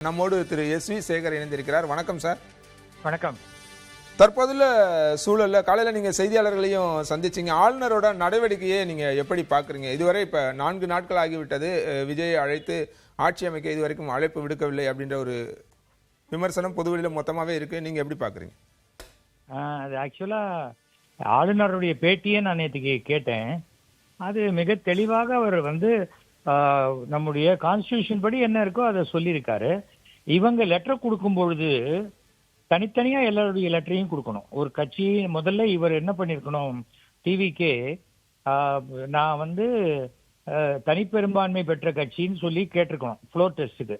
நம்மோடு திரு எஸ்.வி. சேகர் இணைந்திருக்கிறார். வணக்கம் சார். வணக்கம். தற்போதுள்ள சூழல்ல காலையில நீங்க செய்தியாளர்களையும் சந்திச்சீங்க. ஆளுநரோட நடவடிக்கையை நீங்க எப்படி பாக்குறீங்க? இதுவரை இப்ப 4 நாட்கள் ஆகிவிட்டது. விஜயை அழைத்து ஆட்சி அமைக்க இதுவரைக்கும் அழைப்பு விடுக்கவில்லை அப்படின்ற ஒரு விமர்சனம் பொதுவெளியில மொத்தமாவே இருக்கு. நீங்க எப்படி பாக்குறீங்க? அது ஆக்சுவலா ஆளுநருடைய பேட்டியை நான் நேற்றுக்கு கேட்டேன். அது மிக தெளிவாக அவர் நம்முடைய கான்ஸ்டிடியூஷன் படி என்ன இருக்கோ அதை சொல்லியிருக்காரு. இவங்க லெட்டர் கொடுக்கும் பொழுது தனித்தனியா எல்லாருடைய லெட்டரையும் கொடுக்கணும். ஒரு கட்சி முதல்ல இவர் என்ன பண்ணிருக்கணும், டிவிக்கே நான் தனிப்பெரும்பான்மை பெற்ற கட்சின்னு சொல்லி கேட்டிருக்கணும் ஃப்ளோர் டெஸ்ட்டுக்கு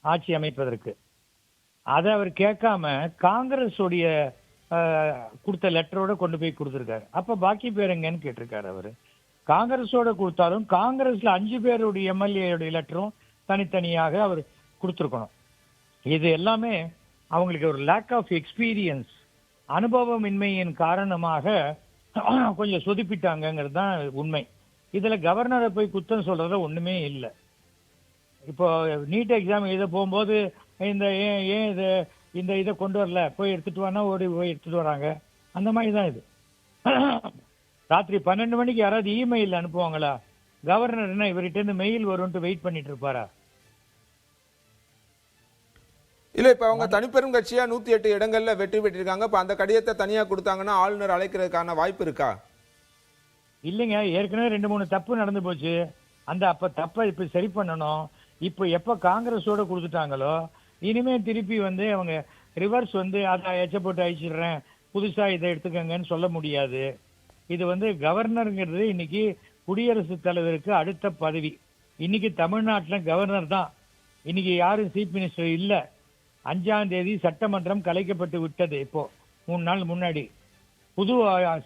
ஆட்சி அமைப்பதற்கு. அதை அவர் கேட்காம காங்கிரஸ் உடைய கொடுத்த லெட்டரோட கொண்டு போய் கொடுத்துருக்காரு. அப்ப பாக்கி பேர் எங்கன்னு கேட்டிருக்காரு அவரு. காங்கிரஸோட கொடுத்தாலும் காங்கிரஸ்ல 5 பேருடைய எம்எல்ஏடைய லெட்டரும் தனித்தனியாக அவர் கொடுத்துருக்கணும். இது எல்லாமே அவங்களுக்கு ஒரு லேக் ஆஃப் எக்ஸ்பீரியன்ஸ், அனுபவமின்மையின் காரணமாக கொஞ்சம் சொதுப்பிட்டாங்கிறது தான் உண்மை. இதுல கவர்னரை போய் குத்தம் சொல்றதுல ஒண்ணுமே இல்லை. இப்போ நீட் எக்ஸாம் எழுத போகும்போது இந்த இதை கொண்டு வரல, போய் எடுத்துட்டு வானா ஓடி போய் எடுத்துட்டு வராங்க. அந்த மாதிரி தான் இது. ராத்திரி 12 மணிக்கு யாராவது இமெயில் அனுப்புவாங்களா? கவர்னர் என்ன இவர்கிட்ட இருந்து மெயில் வரும்ட்டு வெயிட் பண்ணிட்டு இருப்பாரா? இல்ல, இப்ப அவங்க தனிப்பெரும் கட்சியா 108 இடங்கள்ல வெற்றி பெற்றிருக்காங்க. இப்ப அந்த கடிதத்தை தனியா கொடுத்தாங்கன்னா ஆளுநர் அழைக்கிறதுக்கான வாய்ப்பு இருக்கா? இல்லைங்க, ஏற்கனவே 2-3 தப்பு நடந்து போச்சு. அப்ப தப்பை இப்ப சரி பண்ணணும். இப்ப எப்ப காங்கிரஸோட கொடுத்துட்டாங்களோ இனிமே திருப்பி அவங்க ரிவர்ஸ் அதை எச்ச போட்டு அழிச்சிடுறேன், புதுசா இதை எடுத்துக்கங்கன்னு சொல்ல முடியாது. இது கவர்னருங்கிறது இன்னைக்கு குடியரசுத் தலைவருக்கு அடுத்த பதவி. இன்னைக்கு தமிழ்நாட்டில் கவர்னர் தான். இன்னைக்கு யாரும் சீஃப் மினிஸ்டர் இல்ல. 5ஆம் தேதி சட்டமன்றம் கலைக்கப்பட்டு விட்டது. இப்போ 3 நாள் முன்னாடி புது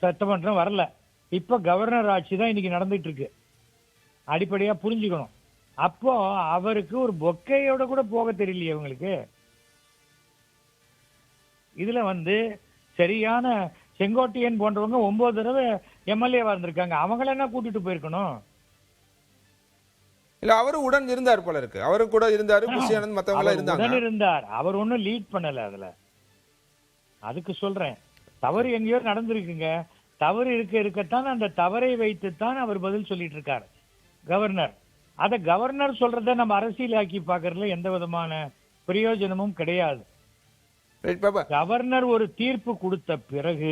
சட்டமன்றம் வரல. இப்ப கவர்னர் ஆட்சி தான் இன்னைக்கு நடந்துட்டு இருக்கு. அடிப்படையா புரிஞ்சுக்கணும். அப்போ அவருக்கு ஒரு பொக்கையோட கூட போக தெரியலையே அவங்களுக்கு. இதுல சரியான செங்கோட்டையன் போன்றவங்க 9 தடவை எம்எல்ஏவா இருந்திருக்காங்க. அவங்கள என்ன கூட்டிட்டு போயிருக்கணும்? இல்ல, அவரு உடன் இருந்தார் போல இருக்கு. அவரு கூட இருந்தாரு, புஷியானந்த் மத்தவங்க இருந்தாங்க. உடன் இருந்தார். அவர் ஒன்னும் லீட் பண்ணல. அதுக்கு சொல்றேன், தவறு எங்கேயோ நடந்திருக்குங்க. தவறு இருக்கத்தான் அந்த தவறை வைத்துத்தான் அவர் பதில் சொல்லிட்டு இருக்காரு கவர்னர். அத கவர்னர் சொல்றத நம்ம அரசியலாக்கி பாக்குறதுல எந்த விதமான பிரயோஜனமும் கிடையாது. கவர்னர் ஒரு தீர்ப்பு கொடுத்த பிறகு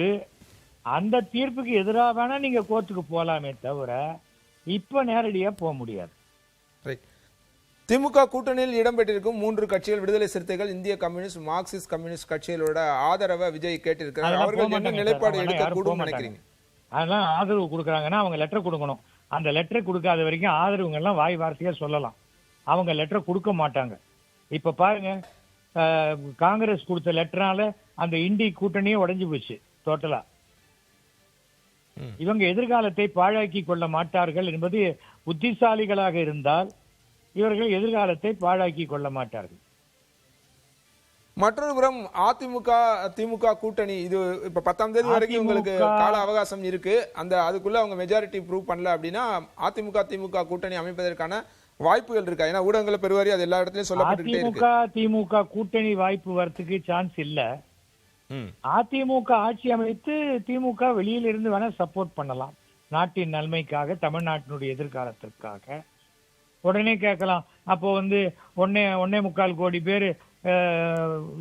அந்த தீர்ப்புக்கு எதிராக வேணா நீங்க கோர்ட்டுக்கு போலாமே தவிர இப்ப நேரடியா போக முடியாது. திமுக கூட்டணியில் இடம்பெற்றிருக்கும் 3 கட்சிகள், விடுதலை சிறுத்தைகள், இந்திய கம்யூனிஸ்ட், மார்க்சிஸ்ட் கம்யூனிஸ்ட் கட்சிகளோட ஆதரவை விஜய் கேட்டிருக்கிறார். அவர்கள் என்ன நிலைப்பாடு எடுக்க கூடும் நினைக்கிறீங்க? அதெல்லாம் ஆதரவு கொடுக்குறாங்கன்னா அவங்க லெட்டர் கொடுக்கணும். அந்த லெட்டர் கொடுக்காத வரைக்கும் ஆதரவுங்க எல்லாம் வாய் வார்த்தையா சொல்லலாம். அவங்க லெட்டர் கொடுக்க மாட்டாங்க. இப்ப பாருங்க, காங்கிரஸ் கொடுத்த லெட்டரால அந்த இண்டி கூட்டணியே உடைஞ்சு போச்சு டோட்டலா. இவங்க எதிர்காலத்தை பாழாக்கி கொள்ள மாட்டார்கள் என்பது புத்திசாலிகளாக இருந்தால் இவர்கள் எதிர்காலத்தை பாழாக்கி கொள்ள மாட்டார்கள். மற்றொரு புறம் அதிமுக திமுக கூட்டணி, இது இப்ப 10ஆம் தேதி வரைக்கும் உங்களுக்கு கால அவகாசம் இருக்கு. அதுக்குள்ள அவங்க மெஜாரிட்டி ப்ரூவ் பண்ணல அப்படின்னா அதிமுக திமுக கூட்டணி அமைப்பதற்கான வாய்ப்புகள் இருக்கா? ஏன்னா ஊடகங்களை பெருவாரி அது எல்லா இடத்துலயும் சொல்லப்பட்டுட்டே இருக்கு. திமுக கூட்டணி வாய்ப்பு வரத்துக்கு சான்ஸ் இல்ல. அதிமுக ஆட்சி அமைத்து திமுக வெளியில இருந்து வேணா சப்போர்ட் பண்ணலாம். நாட்டின் நன்மைக்காக, தமிழ்நாட்டினுடைய எதிர்காலத்திற்காக. உடனே கேட்கலாம், அப்போ 1.25 கோடி பேர்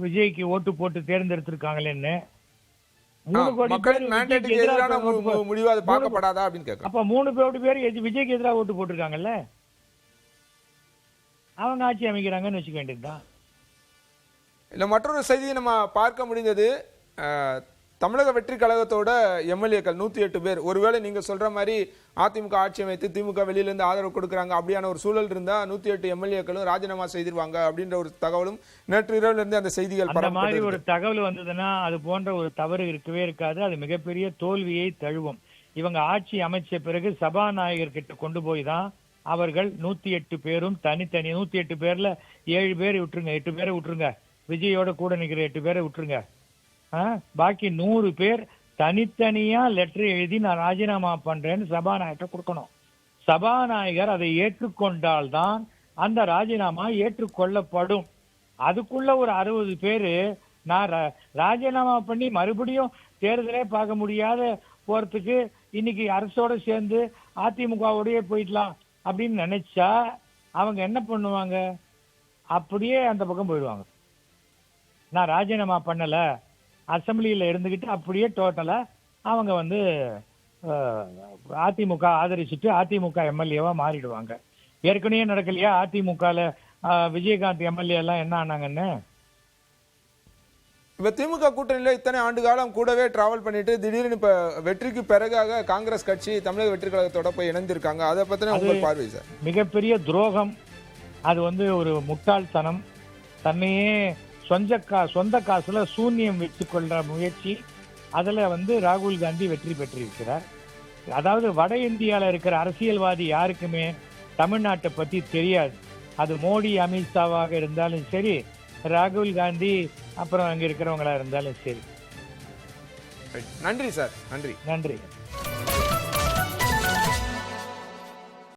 விஜய்க்கு ஓட்டு போட்டு தேர்ந்தெடுத்திருக்காங்களேன்னு. 3 கோடி பேர் அப்ப 3 கோடி பேர் விஜய்க்கு எதிராக ஓட்டு போட்டிருக்காங்கல்ல, அவங்க ஆட்சி அமைக்கிறாங்கன்னு வச்சுக்க வேண்டியதுதான். இல்ல, மற்றொரு செய்தியை நம்ம பார்க்க முடிந்தது. தமிழக வெற்றி கழகத்தோட எம்எல்ஏக்கள் 108 பேர், ஒருவேளை நீங்க சொல்ற மாதிரி அதிமுக ஆட்சி அமைத்து திமுக வெளியில இருந்து ஆதரவு கொடுக்குறாங்க அப்படியான ஒரு சூழல் இருந்தா 108 எம்எல்ஏக்களும் ராஜினாமா செய்திருவாங்க அப்படின்ற ஒரு தகவலும் நேற்று இரவுல இருந்து அந்த செய்திகள் அந்த மாதிரி ஒரு தகவல் வந்ததுன்னா அது போன்ற ஒரு தவறு இருக்கவே இருக்காது. அது மிகப்பெரிய தோல்வியை தழுவும். இவங்க ஆட்சி அமைச்ச பிறகு சபாநாயகர் கிட்ட கொண்டு போய் தான் அவர்கள் 108 பேரும் தனித்தனி 108 பேர்ல 7 பேரை விட்டுருங்க, 8 பேரை விட்டுருங்க, விஜயோட கூட நிக்கிற 8 பேரை விட்டுருங்க, பாக்கி 100 பேர் தனித்தனியா லெட்டர் எழுதி நான் ராஜினாமா பண்றேன்னு சபாநாயகர் கொடுக்கணும். சபாநாயகர் அதை ஏற்றுக்கொண்டால்தான் அந்த ராஜினாமா ஏற்றுக்கொள்ளப்படும். அதுக்குள்ள ஒரு 60 பேரு நான் ராஜினாமா பண்ணி மறுபடியும் தேர்தலே பார்க்க முடியாத போறதுக்கு இன்னைக்கு அரசோட சேர்ந்து அதிமுகவோடயே போயிடலாம் அப்படின்னு நினைச்சா அவங்க என்ன பண்ணுவாங்க? அப்படியே அந்த பக்கம் போயிடுவாங்க. நான் ராஜினாமா பண்ணல, அசம்பிளியில இருந்துகிட்டு அப்படியே டோட்டலா அவங்க வந்து அதிமுக ஆதரிச்சுட்டு அதிமுக எம்எல்ஏவா மாறிடுவாங்க. ஏற்கனவே நடக்கலையா அதிமுகல விஜயகாந்த் எம்எல்ஏ எல்லாம் என்ன ஆனாங்கன்னு? இப்ப திமுக கூட்டணியில இத்தனை ஆண்டு காலம் கூடவே டிராவல் பண்ணிட்டு திடீர்னு இப்ப வெற்றிக்கு பிறகாக காங்கிரஸ் கட்சி தமிழக வெற்றி கழகத்தோட போய் இணைந்திருக்காங்க. அதை பத்தின உங்கள் பார்வை சார்? மிகப்பெரிய துரோகம். அது வந்து ஒரு முட்டாள்தனம். தன்னையே சொந்த காசுல சூன்யம் வச்சுக் கொள்ற முயற்சி. அதுல வந்து ராகுல் காந்தி வெற்றி பெற்றிருக்கிறார். அதாவது வட இந்தியால இருக்கிற அரசியல்வாதி யாருக்குமே தமிழ்நாட்டை பத்தி தெரியாது. அது மோடி அமித்ஷாவாக இருந்தாலும் சரி, ராகுல் காந்தி அப்புறம் அங்க இருக்கிறவங்களா இருந்தாலும் சரி. நன்றி சார். நன்றி. நன்றி.